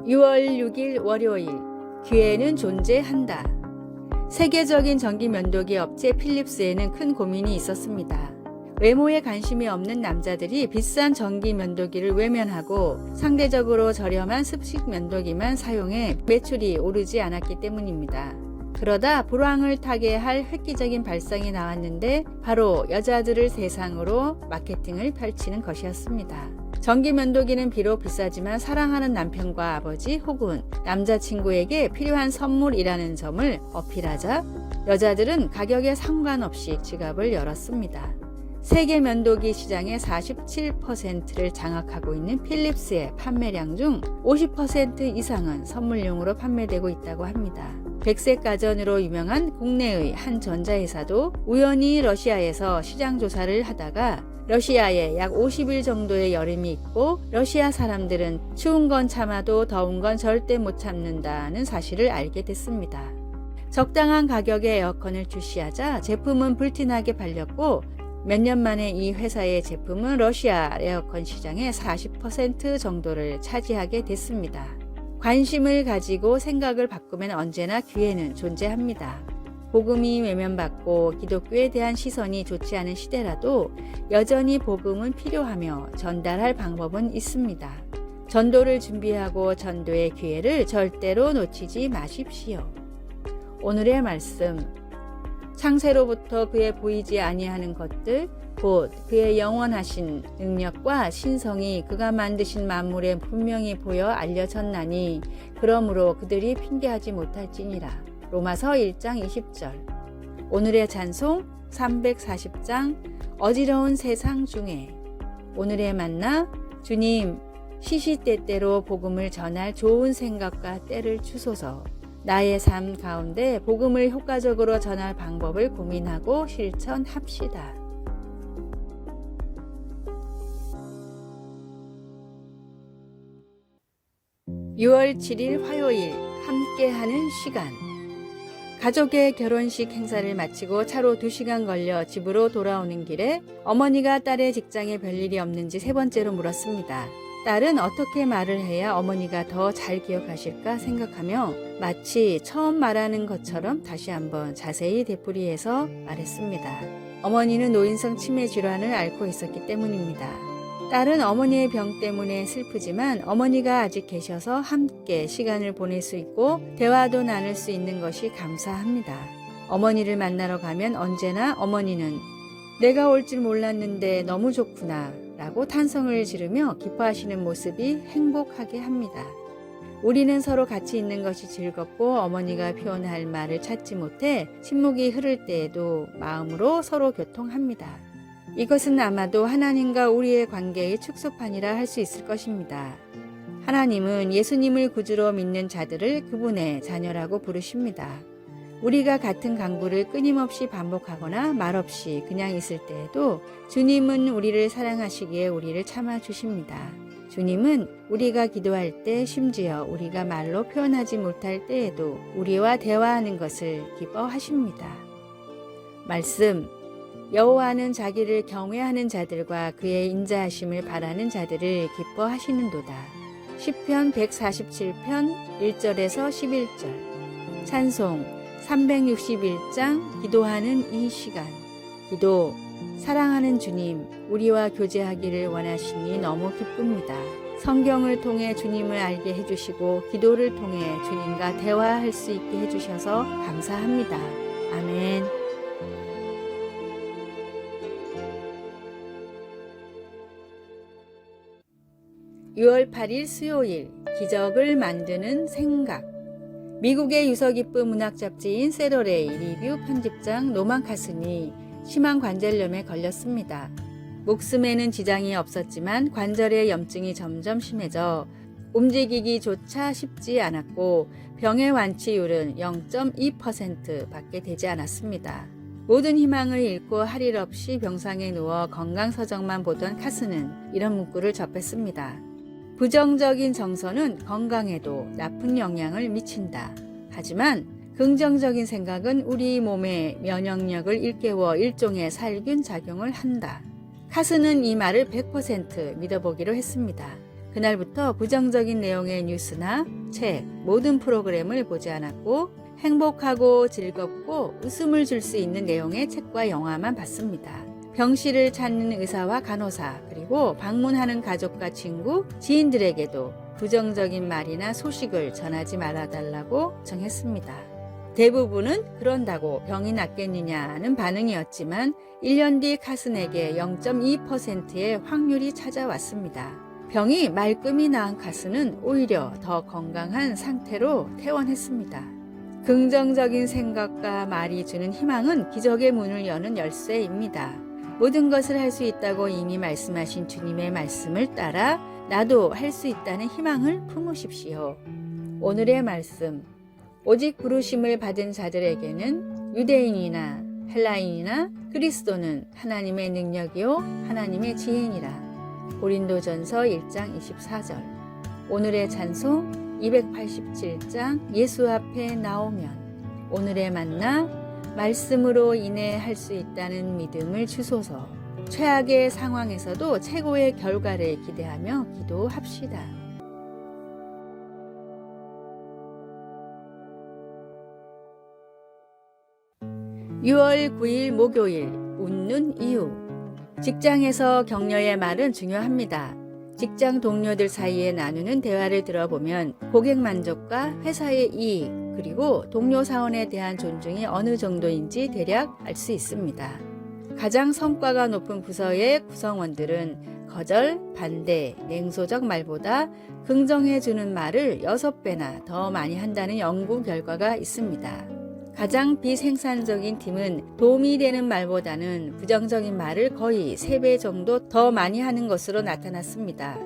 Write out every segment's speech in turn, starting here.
6월 6일 월요일, 기회는 존재한다. 세계적인 전기 면도기 업체 필립스에는 큰 고민이 있었습니다. 외모에 관심이 없는 남자들이 비싼 전기 면도기를 외면하고 상대적으로 저렴한 습식 면도기만 사용해 매출이 오르지 않았기 때문입니다. 그러다 불황을 타게 할 획기적인 발상이 나왔는데 바로 여자들을 대상으로 마케팅을 펼치는 것이었습니다. 전기 면도기는 비록 비싸지만 사랑하는 남편과 아버지 혹은 남자친구에게 필요한 선물이라는 점을 어필하자 여자들은 가격에 상관없이 지갑을 열었습니다. 세계 면도기 시장의 47%를 장악하고 있는 필립스의 판매량 중 50% 이상은 선물용으로 판매되고 있다고 합니다. 백색 가전으로 유명한 국내의 한 전자회사도 우연히 러시아에서 시장 조사를 하다가 러시아에 약 50일 정도의 여름이 있고 러시아 사람들은 추운 건 참아도 더운 건 절대 못 참는다는 사실을 알게 됐습니다. 적당한 가격의 에어컨을 출시하자 제품은 불티나게 팔렸고 몇 년 만에 이 회사의 제품은 러시아 에어컨 시장의 40% 정도를 차지하게 됐습니다. 관심을 가지고 생각을 바꾸면 언제나 기회는 존재합니다. 복음이 외면받고 기독교에 대한 시선이 좋지 않은 시대라도 여전히 복음은 필요하며 전달할 방법은 있습니다. 전도를 준비하고 전도의 기회를 절대로 놓치지 마십시오. 오늘의 말씀, 창세로부터 그의 보이지 아니하는 것들 곧 그의 영원하신 능력과 신성이 그가 만드신 만물에 분명히 보여 알려졌나니 그러므로 그들이 핑계하지 못할지니라. 로마서 1장 20절. 오늘의 찬송 340장 어지러운 세상 중에. 오늘의 만나, 주님 시시때때로 복음을 전할 좋은 생각과 때를 주소서. 나의 삶 가운데 복음을 효과적으로 전할 방법을 고민하고 실천합시다. 6월 7일 화요일 함께하는 시간. 가족의 결혼식 행사를 마치고 차로 2시간 걸려 집으로 돌아오는 길에 어머니가 딸의 직장에 별일이 없는지 3번째로 물었습니다. 딸은 어떻게 말을 해야 어머니가 더 잘 기억하실까 생각하며 마치 처음 말하는 것처럼 다시 한번 자세히 되풀이해서 말했습니다. 어머니는 노인성 치매 질환을 앓고 있었기 때문입니다. 딸은 어머니의 병 때문에 슬프지만 어머니가 아직 계셔서 함께 시간을 보낼 수 있고 대화도 나눌 수 있는 것이 감사합니다. 어머니를 만나러 가면 언제나 어머니는 내가 올 줄 몰랐는데 너무 좋구나 라고 탄성을 지르며 기뻐하시는 모습이 행복하게 합니다. 우리는 서로 같이 있는 것이 즐겁고 어머니가 표현할 말을 찾지 못해 침묵이 흐를 때에도 마음으로 서로 교통합니다. 이것은 아마도 하나님과 우리의 관계의 축소판이라 할 수 있을 것입니다. 하나님은 예수님을 구주로 믿는 자들을 그분의 자녀라고 부르십니다. 우리가 같은 간구를 끊임없이 반복하거나 말없이 그냥 있을 때에도 주님은 우리를 사랑하시기에 우리를 참아주십니다. 주님은 우리가 기도할 때 심지어 우리가 말로 표현하지 못할 때에도 우리와 대화하는 것을 기뻐하십니다. 말씀, 여호와는 자기를 경외하는 자들과 그의 인자하심을 바라는 자들을 기뻐하시는도다. 시편 147편 1절에서 11절. 찬송 361장 기도하는 이 시간. 기도, 사랑하는 주님, 우리와 교제하기를 원하시니 너무 기쁩니다. 성경을 통해 주님을 알게 해주시고 기도를 통해 주님과 대화할 수 있게 해주셔서 감사합니다. 아멘. (6월 8일) 수요일 기적을 만드는 생각. 미국의 유서 깊은 문학 잡지인 세러레이 리뷰 편집장 노만 카슨이 심한 관절염에 걸렸습니다. 목숨에는 지장이 없었지만 관절의 염증이 점점 심해져 움직이기조차 쉽지 않았고 병의 완치율은 0.2%밖에 되지 않았습니다. 모든 희망을 잃고 할 일 없이 병상에 누워 건강서적만 보던 카슨은 이런 문구를 접했습니다. 부정적인 정서는 건강에도 나쁜 영향을 미친다. 하지만 긍정적인 생각은 우리 몸의 면역력을 일깨워 일종의 살균 작용을 한다. 카슨은 이 말을 100% 믿어보기로 했습니다. 그날부터 부정적인 내용의 뉴스나 책, 모든 프로그램을 보지 않았고 행복하고 즐겁고 웃음을 줄 수 있는 내용의 책과 영화만 봤습니다. 병실을 찾는 의사와 간호사, 그리고 방문하는 가족과 친구, 지인들에게도 부정적인 말이나 소식을 전하지 말아달라고 정했습니다. 대부분은 그런다고 병이 낫겠느냐는 반응이었지만 1년 뒤 카슨에게 0.2%의 확률이 찾아왔습니다. 병이 말끔히 나은 카슨은 오히려 더 건강한 상태로 퇴원했습니다. 긍정적인 생각과 말이 주는 희망은 기적의 문을 여는 열쇠입니다. 모든 것을 할 수 있다고 이미 말씀하신 주님의 말씀을 따라 나도 할 수 있다는 희망을 품으십시오. 오늘의 말씀. 오직 부르심을 받은 자들에게는 유대인이나 헬라인이나 그리스도는 하나님의 능력이요 하나님의 지혜니라. 고린도전서 1장 24절. 오늘의 찬송 287장 예수 앞에 나오면. 오늘의 만나 말씀으로 인해 할 수 있다는 믿음을 주소서. 최악의 상황에서도 최고의 결과를 기대하며 기도합시다. 6월 9일 목요일, 웃는 이유. 직장에서 격려의 말은 중요합니다. 직장 동료들 사이에 나누는 대화를 들어보면 고객 만족과 회사의 이익, 그리고 동료 사원에 대한 존중이 어느 정도인지 대략 알 수 있습니다. 가장 성과가 높은 부서의 구성원들은 거절, 반대, 냉소적 말보다 긍정해주는 말을 6배나 더 많이 한다는 연구 결과가 있습니다. 가장 비생산적인 팀은 도움이 되는 말보다는 부정적인 말을 거의 3배 정도 더 많이 하는 것으로 나타났습니다.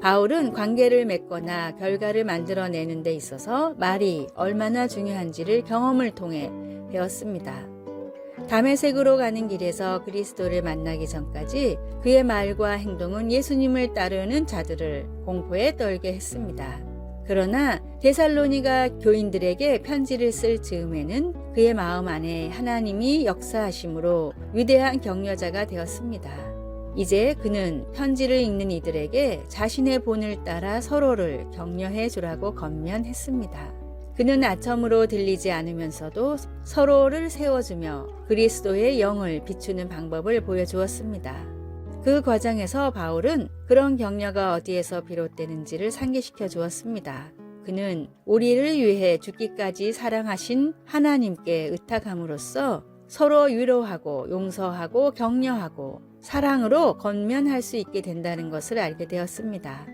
바울은 관계를 맺거나 결과를 만들어내는 데 있어서 말이 얼마나 중요한지를 경험을 통해 배웠습니다. 다메섹으로 가는 길에서 그리스도를 만나기 전까지 그의 말과 행동은 예수님을 따르는 자들을 공포에 떨게 했습니다. 그러나 데살로니가 교인들에게 편지를 쓸 즈음에는 그의 마음 안에 하나님이 역사하심으로 위대한 격려자가 되었습니다. 이제 그는 편지를 읽는 이들에게 자신의 본을 따라 서로를 격려해 주라고 권면했습니다. 그는 아첨으로 들리지 않으면서도 서로를 세워주며 그리스도의 영을 비추는 방법을 보여주었습니다. 그 과정에서 바울은 그런 격려가 어디에서 비롯되는지를 상기시켜 주었습니다. 그는 우리를 위해 죽기까지 사랑하신 하나님께 의탁함으로써 서로 위로하고 용서하고 격려하고 사랑으로 권면할 수 있게 된다는 것을 알게 되었습니다.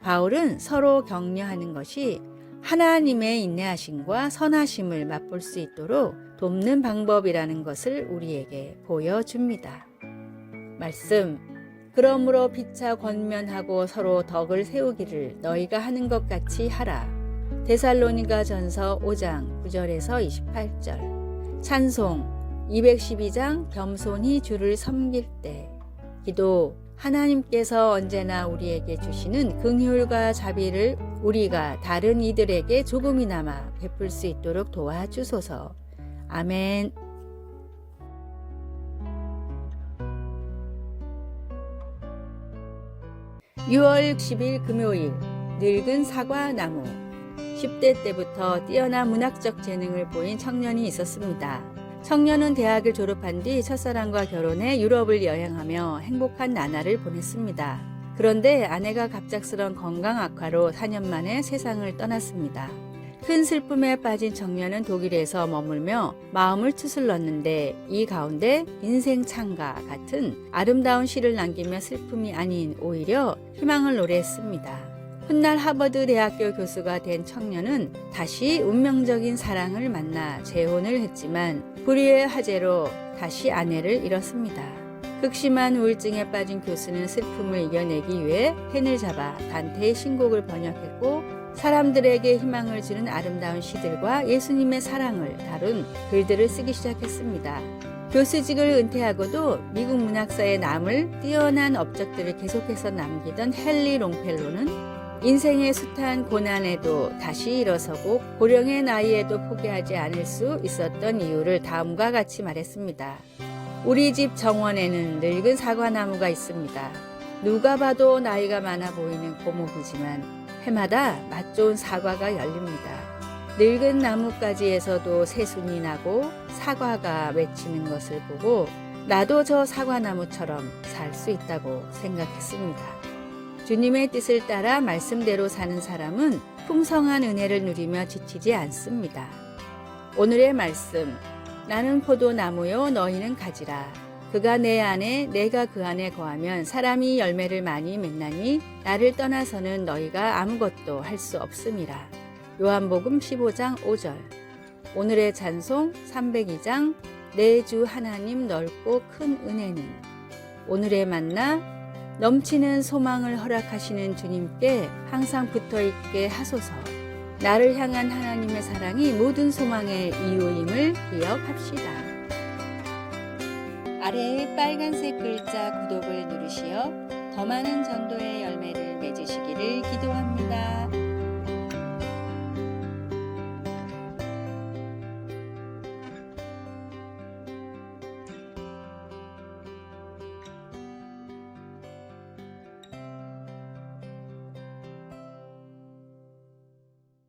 바울은 서로 격려하는 것이 하나님의 인내하심과 선하심을 맛볼 수 있도록 돕는 방법이라는 것을 우리에게 보여줍니다. 말씀. 그러므로 피차 권면하고 서로 덕을 세우기를 너희가 하는 것 같이 하라. 데살로니가 전서 5장 9절에서 28절. 찬송 212장 겸손히 주를 섬길 때. 기도. 하나님께서 언제나 우리에게 주시는 긍휼과 자비를 우리가 다른 이들에게 조금이나마 베풀 수 있도록 도와주소서. 아멘. (6월 10일) 금요일. 늙은 사과나무. 10대 때부터 뛰어난 문학적 재능을 보인 청년이 있었습니다. 청년은 대학을 졸업한 뒤 첫사랑과 결혼해 유럽을 여행하며 행복한 나날을 보냈습니다. 그런데 아내가 갑작스런 건강 악화로 4년 만에 세상을 떠났습니다. 큰 슬픔에 빠진 청년은 독일에서 머물며 마음을 추슬렀는데 이 가운데 인생 창가 같은 아름다운 시를 남기며 슬픔이 아닌 오히려 희망을 노래했습니다. 훗날 하버드 대학교 교수가 된 청년은 다시 운명적인 사랑을 만나 재혼을 했지만 불의의 화재로 다시 아내를 잃었습니다. 극심한 우울증에 빠진 교수는 슬픔을 이겨내기 위해 펜을 잡아 단테의 신곡을 번역했고 사람들에게 희망을 주는 아름다운 시들과 예수님의 사랑을 다룬 글들을 쓰기 시작했습니다. 교수직을 은퇴하고도 미국 문학사에 남을 뛰어난 업적들을 계속해서 남기던 헨리 롱펠로는 인생의 숱한 고난에도 다시 일어서고 고령의 나이에도 포기하지 않을 수 있었던 이유를 다음과 같이 말했습니다. 우리 집 정원에는 늙은 사과나무가 있습니다. 누가 봐도 나이가 많아 보이는 고목이지만 해마다 맛 좋은 사과가 열립니다. 늙은 나뭇가지에서도 새순이 나고 사과가 맺히는 것을 보고 나도 저 사과나무처럼 살 수 있다고 생각했습니다. 주님의 뜻을 따라 말씀대로 사는 사람은 풍성한 은혜를 누리며 지치지 않습니다. 오늘의 말씀, 나는 포도나무요 너희는 가지라. 그가 내 안에 내가 그 안에 거하면 사람이 열매를 많이 맺나니 나를 떠나서는 너희가 아무것도 할 수 없음이라. 요한복음 15장 5절. 오늘의 찬송 302장 내 주 하나님 넓고 큰 은혜는. 오늘의 만나 넘치는 소망을 허락하시는 주님께 항상 붙어있게 하소서. 나를 향한 하나님의 사랑이 모든 소망의 이유임을 기억합시다. 아래의 빨간색 글자 구독을 누르시어 더 많은 전도의 열매를 맺으시기를 기도합니다.